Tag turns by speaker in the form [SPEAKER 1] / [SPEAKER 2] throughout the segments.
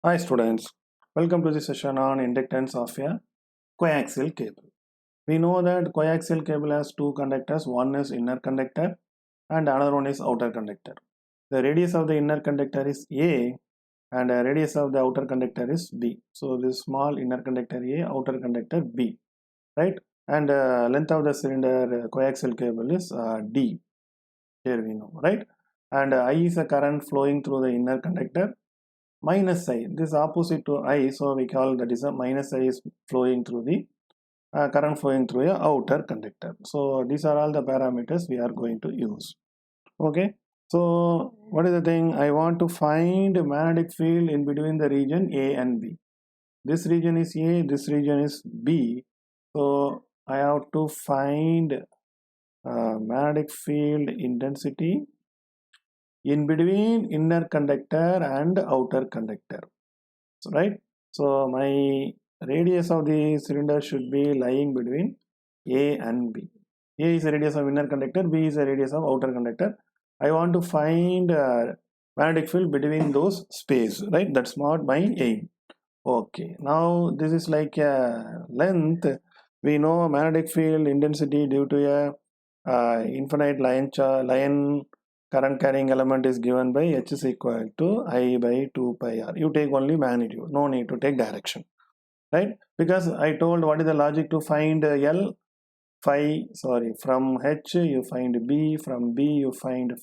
[SPEAKER 1] Hi students, welcome to the session on inductance of a coaxial cable. We know that coaxial cable has two conductors, one is inner conductor and another one is outer conductor. The radius of the inner conductor is A and the radius of the outer conductor is B. So this small inner conductor A, outer conductor B, right? And length of the cylinder coaxial cable is D, here we know, right? And I is a current flowing through the inner conductor minus I, this opposite to I, so we call that is a minus I is flowing through the current flowing through a outer conductor. So these are all the parameters we are going to use. Okay, so what is the thing? I want to find magnetic field in between the region A and B. This region is A, this region is B, so I have to find magnetic field intensity in between inner conductor and outer conductor, right? So my radius of the cylinder should be lying between A and B. A is the radius of inner conductor, B is the radius of outer conductor. I want to find magnetic field between those space, right? That's not my aim. Okay, now this is like a length. We know magnetic field intensity due to a infinite line current carrying element is given by H is equal to I by 2 pi r. You take only magnitude, no need to take direction, right? Because I told what is the logic to find L, from H you find B, from B you find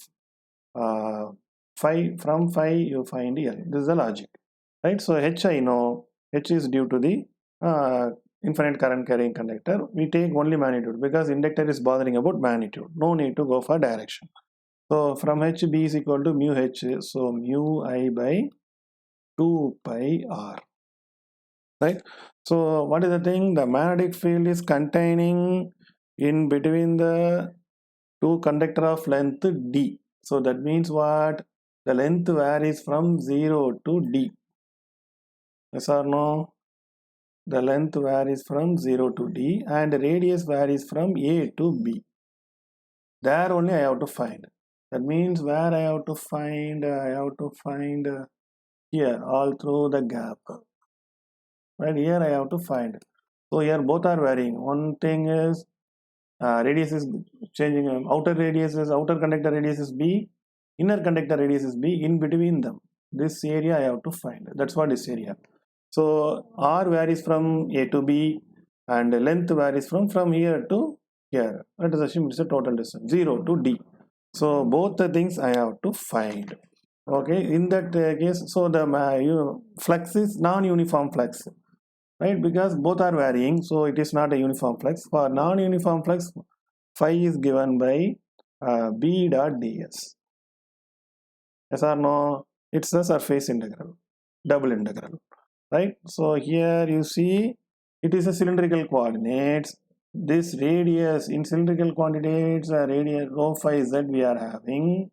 [SPEAKER 1] phi, from phi you find L. This is the logic, right? So H I know, H is due to the infinite current carrying conductor. We take only magnitude because inductor is bothering about magnitude. No need to go for direction. So from H B is equal to mu H. So mu I by 2 pi r, right? So what is the thing? The magnetic field is containing in between the two conductor of length D. So that means what? The length varies from 0 to D. Yes or no? The length varies from 0 to D and the radius varies from A to B. There only I have to find. That means where I have to find, here all through the gap. Right here I have to find. So here both are varying. One thing is radius is changing. Outer conductor radius is B, inner conductor radius is B. In between them, this area I have to find. That's what this area. So R varies from A to B, and length varies from here to here. Let us assume it's a total distance 0 to D. So both the things I have to find. Okay, in that case, so the flux is non-uniform flux, right? Because both are varying, so it is not a uniform flux. For non-uniform flux, phi is given by B dot ds. Yes or no? It's the surface integral, double integral, right? So here you see it is a cylindrical coordinates. This radius in cylindrical coordinates, radius rho phi z we are having,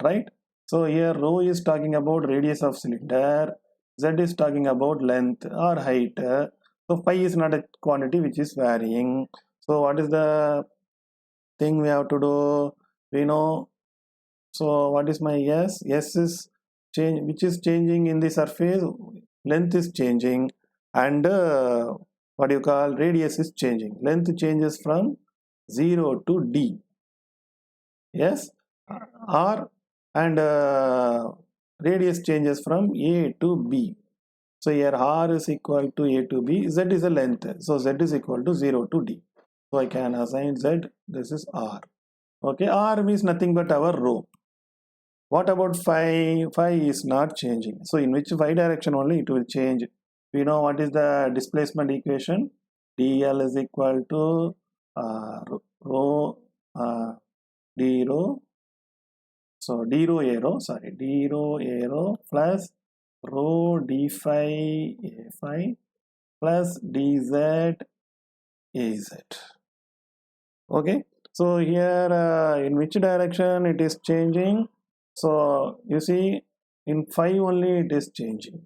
[SPEAKER 1] right? So here rho is talking about radius of cylinder, z is talking about length or height. So phi is not a quantity which is varying. So what is the thing we have to do? We know. So what is my S? S is change, which is changing in the surface. Length is changing, and what you call radius is changing. Length changes from 0 to D. Yes, R, and radius changes from A to B. So here R is equal to A to B. Z is a length. So Z is equal to 0 to D. So I can assign Z. This is R. Okay, R means nothing but our rho. What about phi? Phi is not changing. So in which phi direction only it will change. We know what is the displacement equation. dl is equal to rho d rho. So d rho a rho, sorry, d rho a rho plus rho d phi a phi plus dz az. Okay. So here in which direction it is changing? So you see in phi only it is changing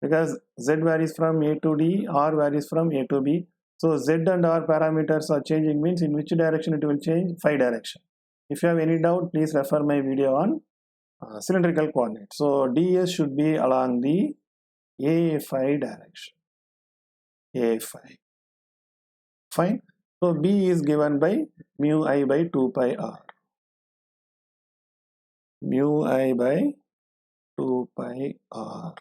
[SPEAKER 1] because z varies from A to D, R varies from A to B. So z and R parameters are changing means in which direction it will change? Phi direction. If you have any doubt, please refer my video on cylindrical coordinates. So ds should be along the A phi direction. A phi. Fine. So B is given by mu I by 2 pi r. Mu I by 2 pi r.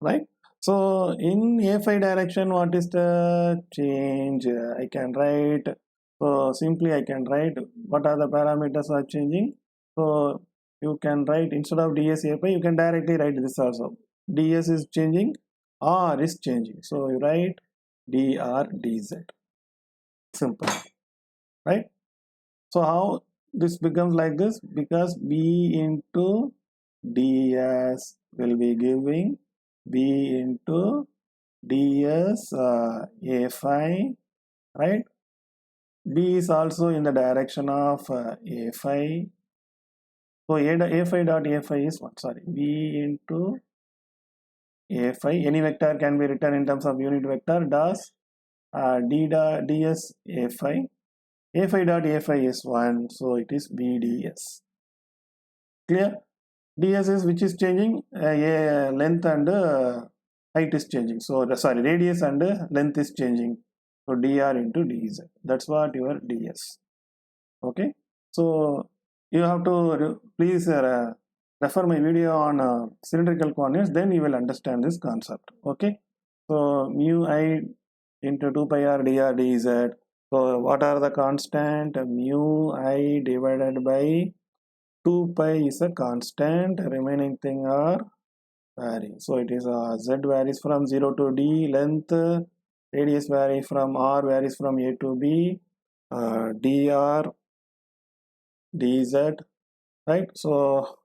[SPEAKER 1] Right? So in A phi direction, what is the change? I can write. So simply I can write what are the parameters are changing. So you can write instead of ds A phi, you can directly write this also. ds is changing, r is changing. So you write dr dz. Simple, right? So how this becomes like this? Because b into ds will be giving b into ds a phi, right? B is also in the direction of a phi. So a phi dot a phi is what? Sorry, b into a phi. Any vector can be written in terms of unit vector. Does ds a phi. A phi dot a phi is 1, so it is b ds. Clear? ds is which is changing? A length and height is changing. So sorry, radius and length is changing. So dr into dz. That's what your ds. Okay. So you have to please refer my video on cylindrical coordinates. Then you will understand this concept. Okay. So mu I into 2 pi r dr dz. So what are the constant? Mu I divided by 2 pi is a constant. Remaining thing are varying. So it is z varies from 0 to d. Length, radius varies from r varies from a to b. Dr dz, right? So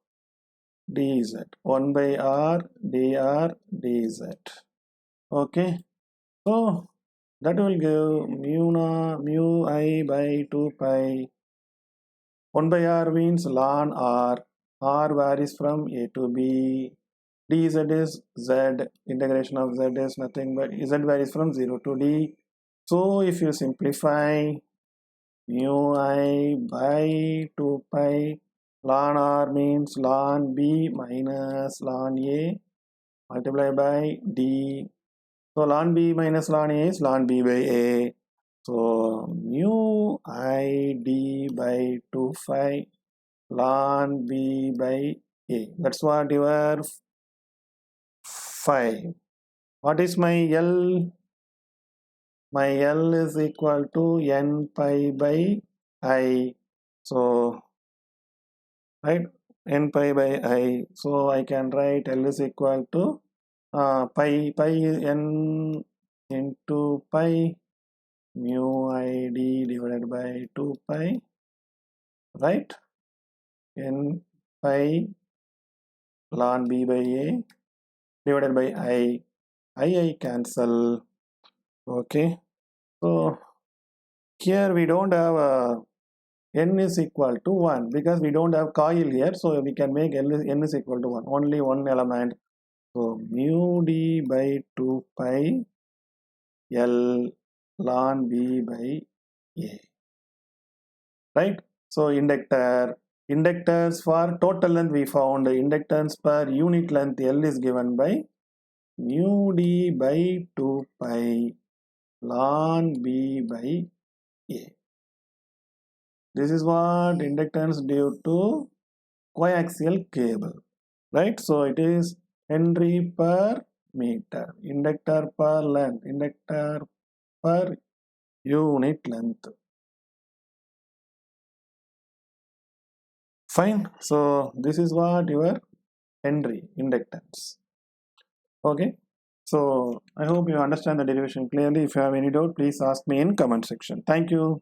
[SPEAKER 1] dz 1 by r dr dz. Okay. So that will give mu I by 2 pi. 1 by r means ln r. R varies from a to b. Dz is z. Integration of z is nothing but z varies from 0 to d. So if you simplify, mu I by 2 pi ln r means ln b minus ln a multiplied by d. So ln b minus ln a is ln b by a. So mu I d by 2 pi ln b by a. That's what your phi. What is my L? My L is equal to n pi by I. So right, n pi by I. So I can write L is equal to pi n into pi mu I d divided by 2 pi, right? N pi ln b by a divided by I cancel. Okay, so here we don't have n is equal to 1 because we don't have coil here, so we can make n is equal to 1, only one element. So mu d by 2 pi L ln b by a, right? So inductors for total length we found inductance per unit length L is given by mu d by 2 pi ln b by a. This is what inductance due to coaxial cable, right? So it is Henry per meter, inductor per length, inductor per unit length. Fine. So this is what your Henry inductance. Okay. So I hope you understand the derivation clearly. If you have any doubt, please ask me in comment section. Thank you.